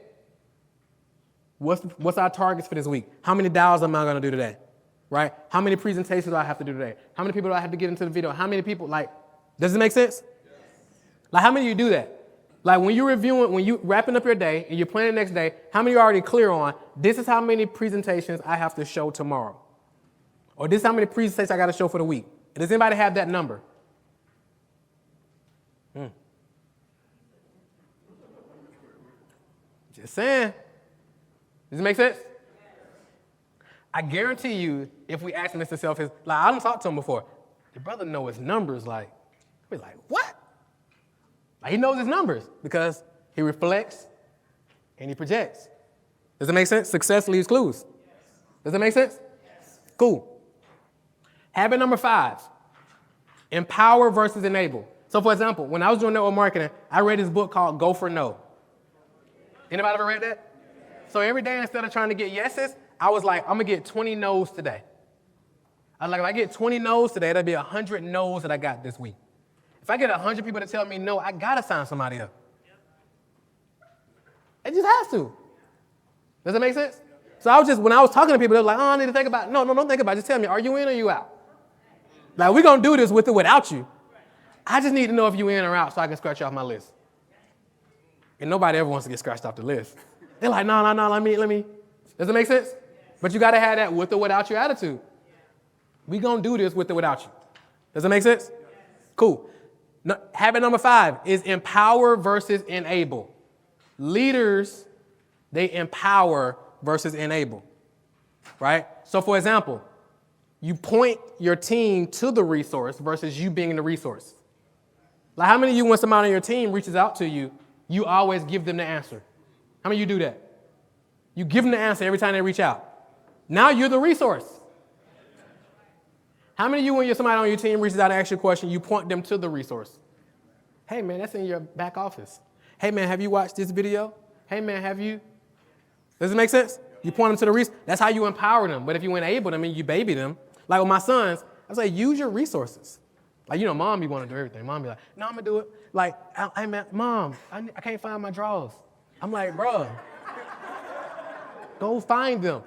What's our targets for this week? How many dials am I going to do today? Right? How many presentations do I have to do today? How many people do I have to get into the video? How many people, does it make sense? Yes. Like, how many of you do that? Like, when you're wrapping up your day and you're planning the next day, how many are already clear on, this is how many presentations I have to show tomorrow? Or this is how many presentations I got to show for the week? Does anybody have that number? Just saying. Does it make sense? I guarantee you, if we ask him this himself, I don't talk to him before. The brother know his numbers. We're like, what? He knows his numbers because he reflects and he projects. Does it make sense? Success leaves clues. Does it make sense? Yes. Cool. Habit number 5, empower versus enable. So, for example, when I was doing network marketing, I read this book called Go for No. Anybody ever read that? So every day, instead of trying to get yeses, I was like, I'm going to get 20 no's today. I was like, if I get 20 no's today, that'll be 100 no's that I got this week. If I get 100 people to tell me no, I got to sign somebody up. It just has to. Does that make sense? So when I was talking to people, they were like, oh, I need to think about it. No, don't think about it. Just tell me, are you in or you out? Like, we're going to do this with or without you. I just need to know if you're in or out so I can scratch you off my list. And nobody ever wants to get scratched off the list. They're like, no, let me. Does it make sense? But you got to have that with or without your attitude. We're going to do this with or without you. Does it make sense? Cool. Habit number 5 is empower versus enable. Leaders, they empower versus enable, right? So, for example, you point your team to the resource versus you being the resource. Like, how many of you, when somebody on your team reaches out to you, you always give them the answer? How many of you do that? You give them the answer every time they reach out. Now you're the resource. How many of you, when somebody on your team reaches out and asks you a question, you point them to the resource? Hey, man, that's in your back office. Hey, man, have you watched this video? Hey, man, have you? Does it make sense? You point them to the resource. That's how you empower them. But if you enable them and you baby them, like with my sons, I say, use your resources. Like, mom, you want to do everything. Mom be like, no, I'm going to do it. Like, hey, man, mom, I can't find my drawers. I'm like, bro, go find them.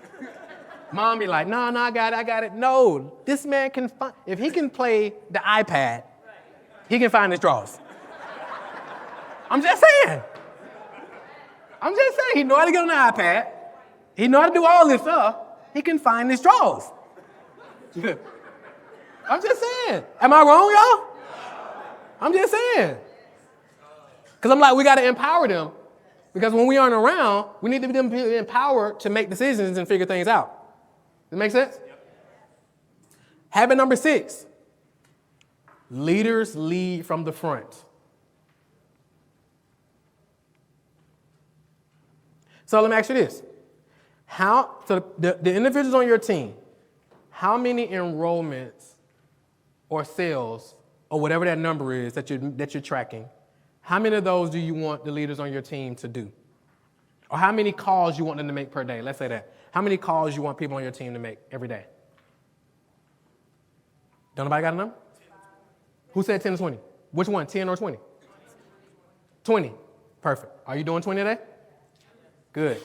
Mom be like, no, I got it. No, this man can find, if he can play the iPad, he can find his drawers. I'm just saying. He know how to get on the iPad. He know how to do all this stuff. He can find his drawers. I'm just saying. Am I wrong, y'all? I'm just saying. Because I'm like, we got to empower them. Because when we aren't around, we need to be empowered to make decisions and figure things out. Does that make sense? Yep. Habit number 6. Leaders lead from the front. So let me ask you this. The individuals on your team, how many enrollments or sales or whatever that number is that you're tracking, how many of those do you want the leaders on your team to do? Or how many calls you want them to make per day? Let's say that. How many calls you want people on your team to make every day? Don't nobody got a number? Who said 10 to 20? Which one, 10 or 20? 20. Perfect. Are you doing 20 today? Good.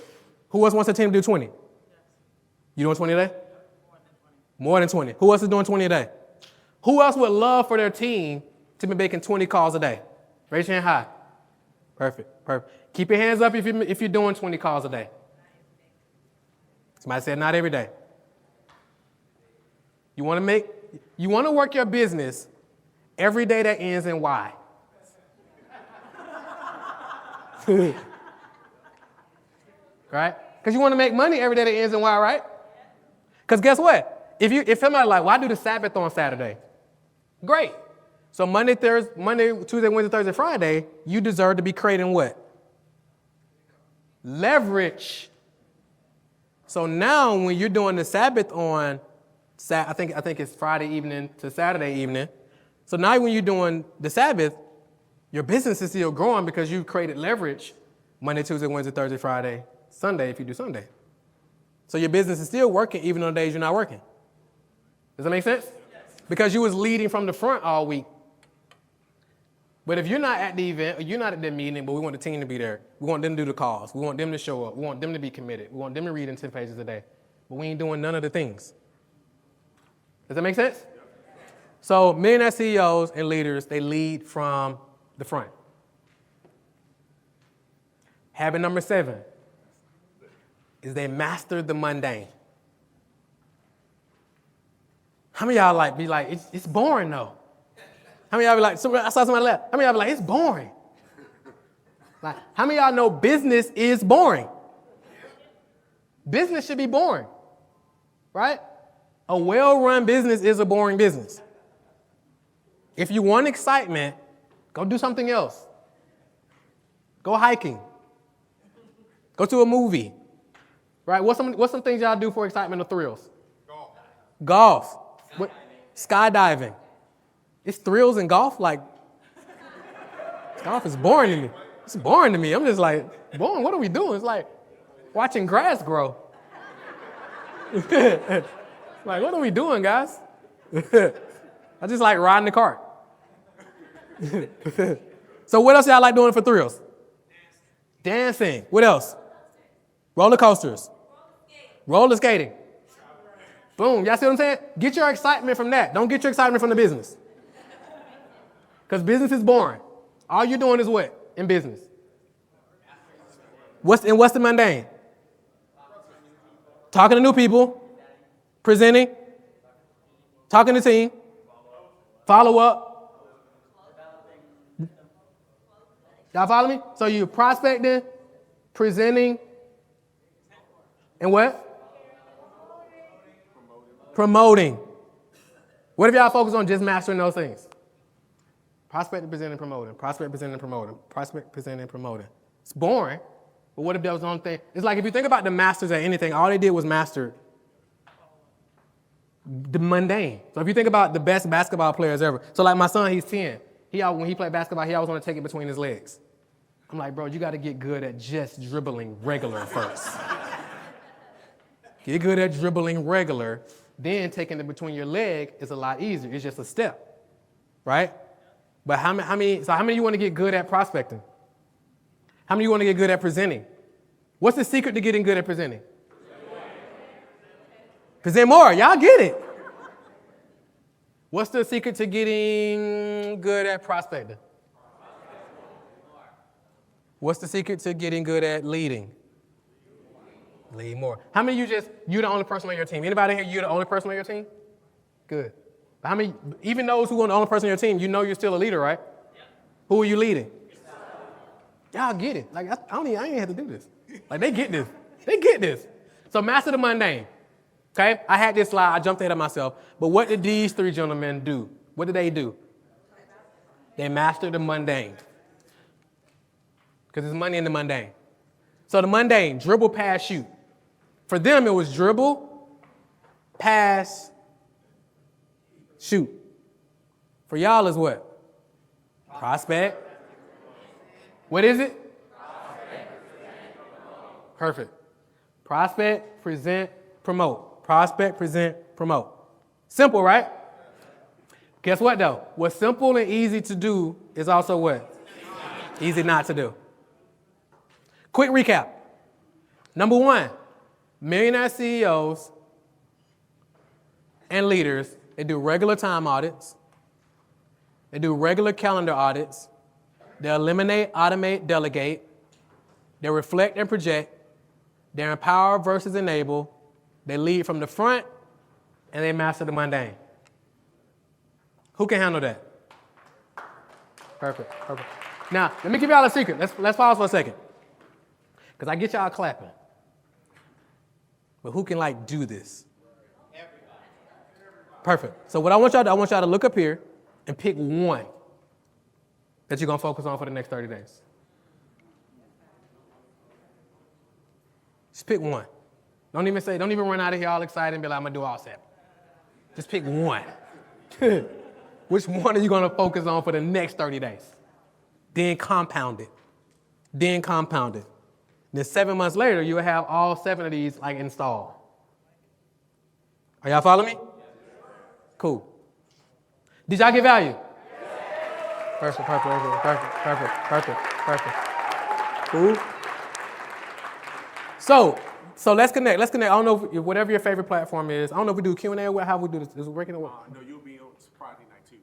Who else wants a team to do 20? You doing 20 today? More than 20. Who else is doing 20 a day? Who else would love for their team to be making 20 calls a day? Raise your hand high. Perfect. Keep your hands up if you're doing 20 calls a day. Somebody said not every day. You want to work your business every day that ends in Y. Right? Because you want to make money every day that ends in Y, right? Because guess what? If somebody like, well, I do the Sabbath on Saturday. Great. So Monday, Tuesday, Wednesday, Thursday, Friday, you deserve to be creating what? Leverage. So now when you're doing the Sabbath on, I think it's Friday evening to Saturday evening. So now when you're doing the Sabbath, your business is still growing because you've created leverage Monday, Tuesday, Wednesday, Thursday, Friday, Sunday if you do Sunday. So your business is still working even on the days you're not working. Does that make sense? Yes. Because you was leading from the front all week. But if you're not at the event or you're not at the meeting, but we want the team to be there, we want them to do the calls, we want them to show up, we want them to be committed, we want them to read in 10 pages a day, but we ain't doing none of the things. Does that make sense? So millionaire CEOs and leaders, they lead from the front. Habit number 7 is they master the mundane. How many of y'all be like, it's boring though? How many of y'all be like, I saw somebody laugh. How many of y'all be like, it's boring? Like, how many of y'all know business is boring? Business should be boring, right? A well-run business is a boring business. If you want excitement, go do something else. Go hiking. Go to a movie, right? What's some things y'all do for excitement or thrills? Golf. What? Skydiving. It's thrills in golf? Like, golf is boring to me. It's boring to me. I'm just like, boring, what are we doing? It's like watching grass grow. Like, what are we doing, guys? I just like riding the cart. So what else y'all like doing for thrills? Dancing. What else? Roller coasters. Roller skating. Boom. Y'all see what I'm saying? Get your excitement from that. Don't get your excitement from the business. Because business is boring. All you're doing is what in business? What's the mundane? Talking to new people, presenting, talking to team, follow up. Y'all follow me? So you're prospecting, presenting, and what? Promoting. What if y'all focus on just mastering those things? Prospecting, presenting, promoting. Prospect, presenting, promoting. Prospect, presenting, promoting. It's boring, but what if that was the only thing? It's like if you think about the masters at anything, all they did was master the mundane. So if you think about the best basketball players ever, so like my son, he's 10. When he played basketball, he always wanted to take it between his legs. I'm like, bro, you got to get good at just dribbling regular first. Get good at dribbling regular, then taking it between your leg is a lot easier. It's just a step, right? But how many of you want to get good at prospecting? How many of you want to get good at presenting? What's the secret to getting good at presenting? Present more. Y'all get it. What's the secret to getting good at prospecting? What's the secret to getting good at leading? Lead more. How many of you're the only person on your team? Anybody here, you're the only person on your team? Good. But how many, even those who are the only person on your team, you know you're still a leader, right? Yeah. Who are you leading? Y'all get it. Like, I ain't have to do this. Like, they get this. They get this. So master the mundane. Okay? I had this slide. I jumped ahead of myself. But what did these 3 gentlemen do? What did they do? They mastered the mundane. Because there's money in the mundane. So the mundane, dribble, pass, shoot. For them, it was dribble, pass, shoot. For y'all is what? Prospect. What is it? Perfect. Prospect, present, promote. Prospect, present, promote. Simple, right? Guess what, though? What's simple and easy to do is also what? Easy not to do. Quick recap. Number 1, millionaire CEOs and leaders, they do regular time audits. They do regular calendar audits. They eliminate, automate, delegate. They reflect and project. They empower versus enable. They lead from the front, and they master the mundane. Who can handle that? Perfect. Now, let me give y'all a secret. Let's pause for a second. Because I get y'all clapping. But who can, do this? Everybody. Perfect. So what I want y'all to look up here and pick one that you're going to focus on for the next 30 days. Just pick one. Don't even run out of here all excited and be like, I'm going to do all 7. Just pick one. Which one are you going to focus on for the next 30 days? Then compound it. then compounded. Then 7 months later, you'll have all 7 of these like installed. Are y'all following me? Cool. Did y'all get value? Perfect. Cool. So let's connect. I don't know if whatever your favorite platform is. I don't know if we do Q&A or how we do this. Is it working? No, you'll be on Friday night too.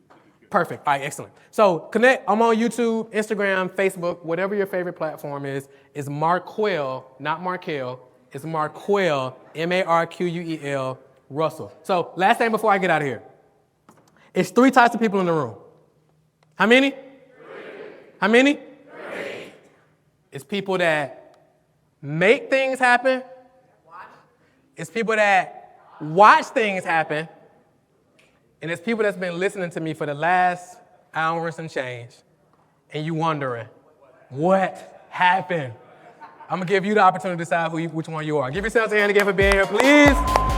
Perfect. All right, excellent. So connect. I'm on YouTube, Instagram, Facebook, whatever your favorite platform is Marquel, not Markel. It's Marquel, Marquel Russell. So last thing before I get out of here. It's 3 types of people in the room. How many? 3. How many? 3. It's people that make things happen. It's people that watch things happen. And it's people that's been listening to me for the last hour and some change. And you wondering, what happened? I'm going to give you the opportunity to decide which one you are. Give yourselves a hand again for being here, please.